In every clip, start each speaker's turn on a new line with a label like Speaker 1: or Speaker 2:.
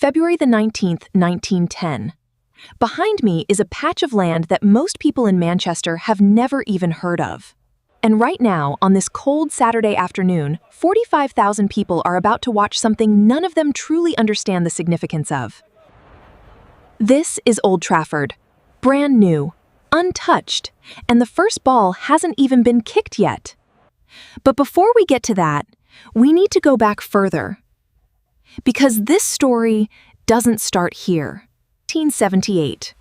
Speaker 1: February the 19th, 1910. Behind me is a patch of land that most people in Manchester have never even heard of. And right now, on this cold Saturday afternoon, 45,000 people are about to watch something none of them truly understand the significance of. This is Old Trafford, brand new, untouched, and the first ball hasn't even been kicked yet. But before we get to that, we need to go back further. Because this story doesn't start here. 1878.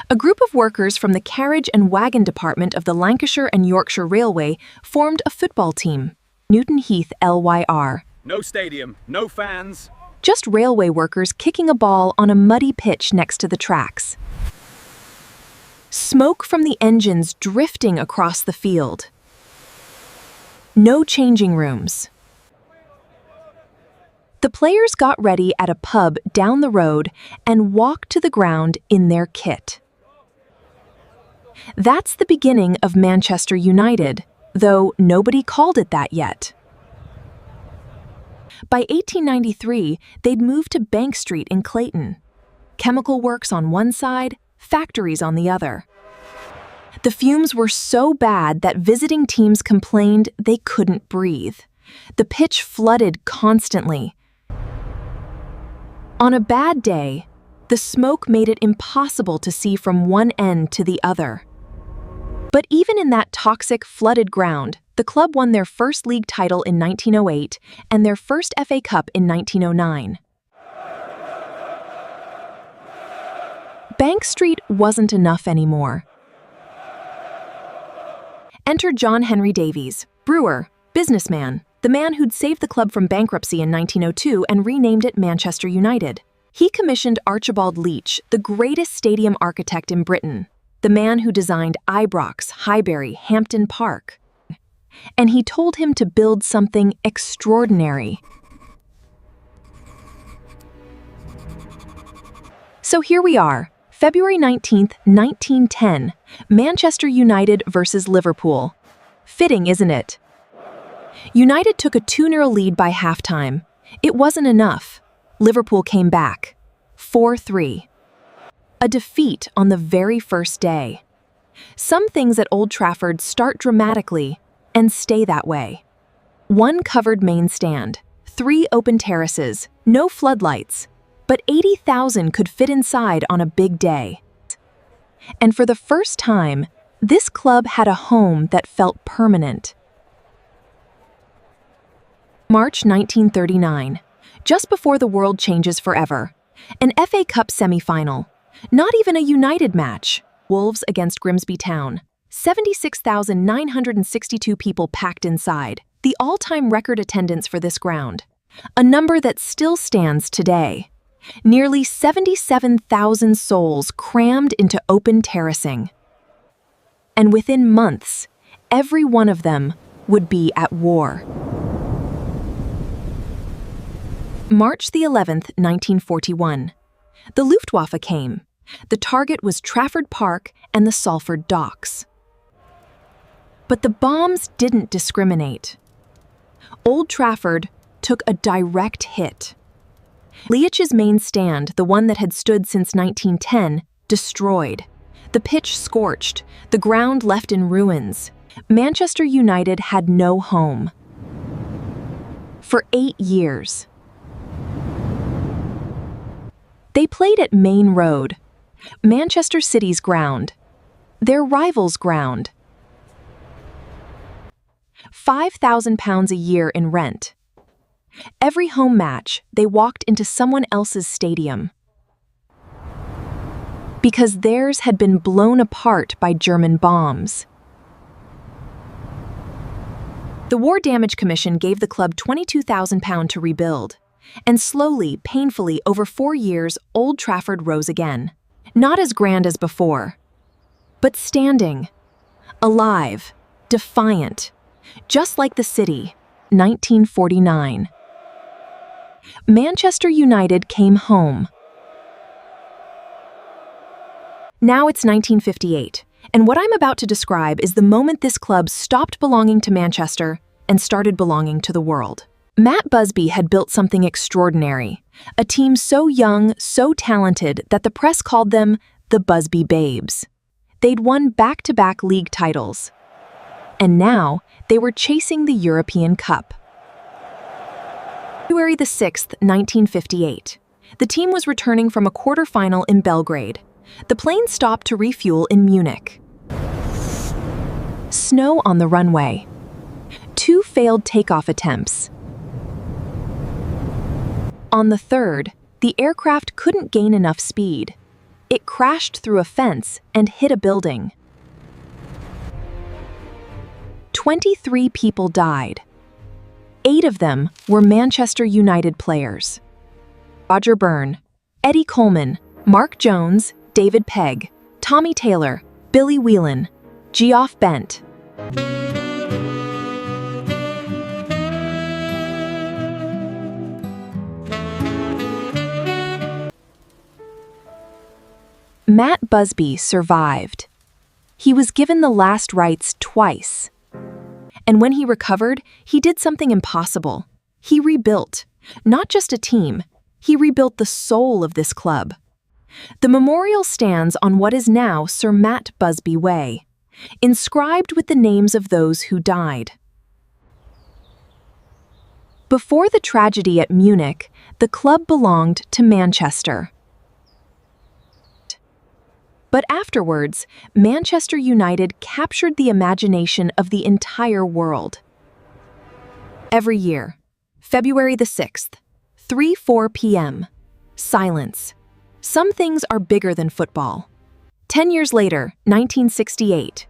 Speaker 1: A group of workers from the carriage and wagon department of the Lancashire and Yorkshire Railway formed a football team, Newton Heath LYR.
Speaker 2: No stadium, no fans.
Speaker 1: Just railway workers kicking a ball on a muddy pitch next to the tracks. Smoke from the engines drifting across the field. No changing rooms. The players got ready at a pub down the road and walked to the ground in their kit. That's the beginning of Manchester United, though nobody called it that yet. By 1893, they'd moved to Bank Street in Clayton. Chemical works on one side, factories on the other. The fumes were so bad that visiting teams complained they couldn't breathe. The pitch flooded constantly. On a bad day, the smoke made it impossible to see from one end to the other. But even in that toxic, flooded ground, the club won their first league title in 1908 and their first FA Cup in 1909. Bank Street wasn't enough anymore. Enter John Henry Davies, brewer, businessman, the man who'd saved the club from bankruptcy in 1902 and renamed it Manchester United. He commissioned Archibald Leach, the greatest stadium architect in Britain, the man who designed Ibrox, Highbury, Hampden Park. And he told him to build something extraordinary. So here we are, February 19th, 1910, Manchester United versus Liverpool. Fitting, isn't it? United took a 2-0 lead by halftime. It wasn't enough. Liverpool came back. 4-3. A defeat on the very first day. Some things at Old Trafford start dramatically and stay that way. 1 covered main stand, 3 open terraces, no floodlights, but 80,000 could fit inside on a big day. And for the first time, this club had a home that felt permanent. March 1939, just before the world changes forever. An FA Cup semi-final. Not even a United match. Wolves against Grimsby Town. 76,962 people packed inside. The all-time record attendance for this ground. A number that still stands today. Nearly 77,000 souls crammed into open terracing. And within months, every one of them would be at war. March the 11th, 1941. The Luftwaffe came. The target was Trafford Park and the Salford Docks. But the bombs didn't discriminate. Old Trafford took a direct hit. Leach's main stand, the one that had stood since 1910, destroyed. The pitch scorched, the ground left in ruins. Manchester United had no home. For 8 years. They played at Main Road, Manchester City's ground, their rivals' ground. £5,000 a year in rent. Every home match, they walked into someone else's stadium. Because theirs had been blown apart by German bombs. The War Damage Commission gave the club £22,000 to rebuild. And slowly, painfully, over 4 years, Old Trafford rose again. Not as grand as before, but standing, alive, defiant, just like the city, 1949. Manchester United came home. Now it's 1958, and what I'm about to describe is the moment this club stopped belonging to Manchester and started belonging to the world. Matt Busby had built something extraordinary, A team so young, so talented that the press called them the Busby Babes. They'd won back-to-back league titles. And now, they were chasing the European Cup. February 6, 1958. The team was returning from a quarterfinal in Belgrade. The plane stopped to refuel in Munich. Snow on the runway. 2 failed takeoff attempts. On the third, the aircraft couldn't gain enough speed. It crashed through a fence and hit a building. 23 people died. 8 of them were Manchester United players. Roger Byrne, Eddie Coleman, Mark Jones, David Pegg, Tommy Taylor, Billy Whelan, Geoff Bent. Matt Busby survived. He was given the last rites twice. And when he recovered, he did something impossible. He rebuilt, not just a team, he rebuilt the soul of this club. The memorial stands on what is now Sir Matt Busby Way, inscribed with the names of those who died. Before the tragedy at Munich, the club belonged to Manchester. But afterwards, Manchester United captured the imagination of the entire world. Every year, February 6th, 3:04 p.m., silence. Some things are bigger than football. 10 years later, 1968,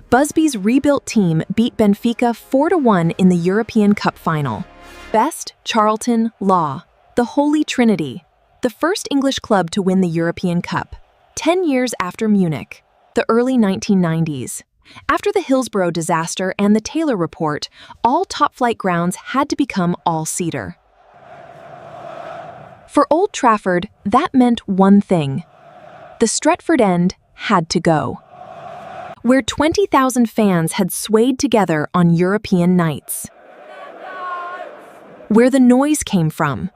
Speaker 1: Busby's rebuilt team beat Benfica 4-1 in the European Cup final. Best, Charlton, Law, the Holy Trinity, the first English club to win the European Cup. 10 years after Munich, the early 1990s. After the Hillsborough disaster and the Taylor Report, all top-flight grounds had to become all-seater. For Old Trafford, that meant one thing. The Stretford End had to go. Where 20,000 fans had swayed together on European nights. Where the noise came from.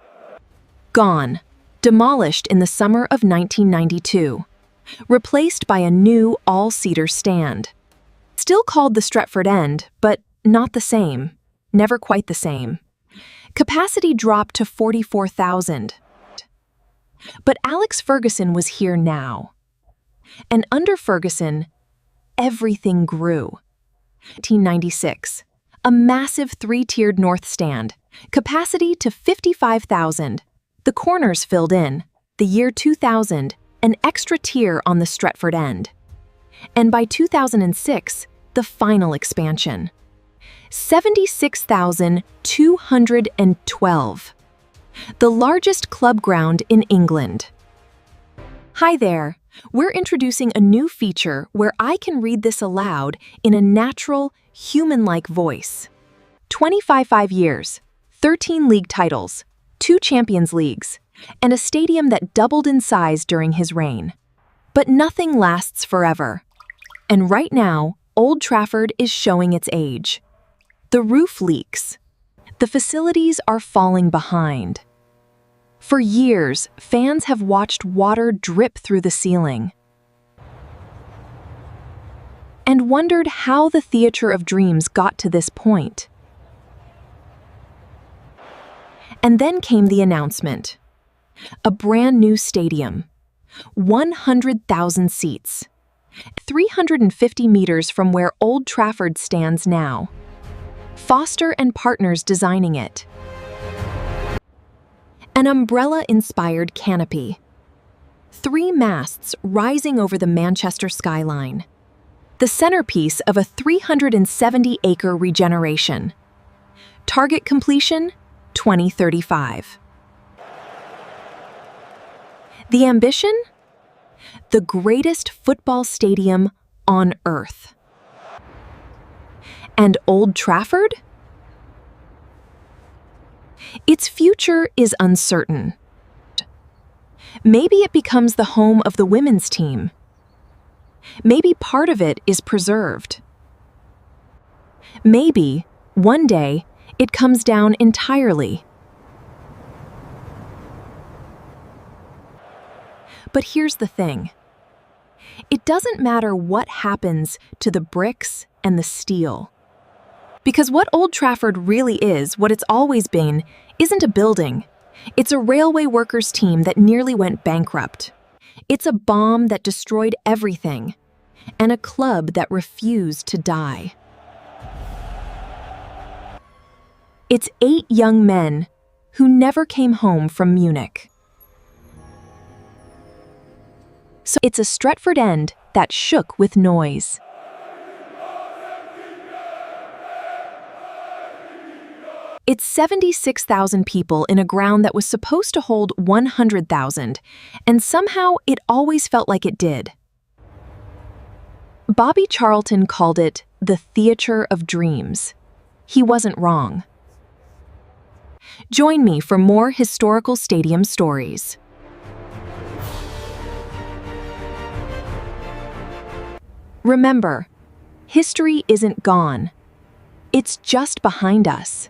Speaker 1: Gone. Demolished in the summer of 1992. Replaced by a new all-seater stand. Still called the Stretford End, but not the same. Never quite the same. Capacity dropped to 44,000. But Alex Ferguson was here now. And under Ferguson, everything grew. 1996, a massive 3-tiered north stand, capacity to 55,000. The corners filled in. The year 2000, an extra tier on the Stretford End. And by 2006, the final expansion. 76,212. The largest club ground in England. Hi there. We're introducing a new feature where I can read this aloud in a natural, human-like voice. 25 years, 13 league titles, 2 Champions Leagues, and a stadium that doubled in size during his reign. But nothing lasts forever. And right now, Old Trafford is showing its age. The roof leaks. The facilities are falling behind. For years, fans have watched water drip through the ceiling and wondered how the Theatre of Dreams got to this point. And then came the announcement. A brand new stadium, 100,000 seats, 350 meters from where Old Trafford stands now. Foster and Partners designing it. An umbrella-inspired canopy. 3 masts rising over the Manchester skyline. The centerpiece of a 370-acre regeneration. Target completion, 2035. The ambition? The greatest football stadium on Earth. And Old Trafford? Its future is uncertain. Maybe it becomes the home of the women's team. Maybe part of it is preserved. Maybe, one day, it comes down entirely. But here's the thing. It doesn't matter what happens to the bricks and the steel. Because what Old Trafford really is, what it's always been, isn't a building. It's a railway workers' team that nearly went bankrupt. It's a bomb that destroyed everything, and a club that refused to die. It's 8 young men who never came home from Munich. So it's a Stretford end that shook with noise. It's 76,000 people in a ground that was supposed to hold 100,000, and somehow it always felt like it did. Bobby Charlton called it the theater of dreams. He wasn't wrong. Join me for more historical stadium stories. Remember, history isn't gone. It's just behind us.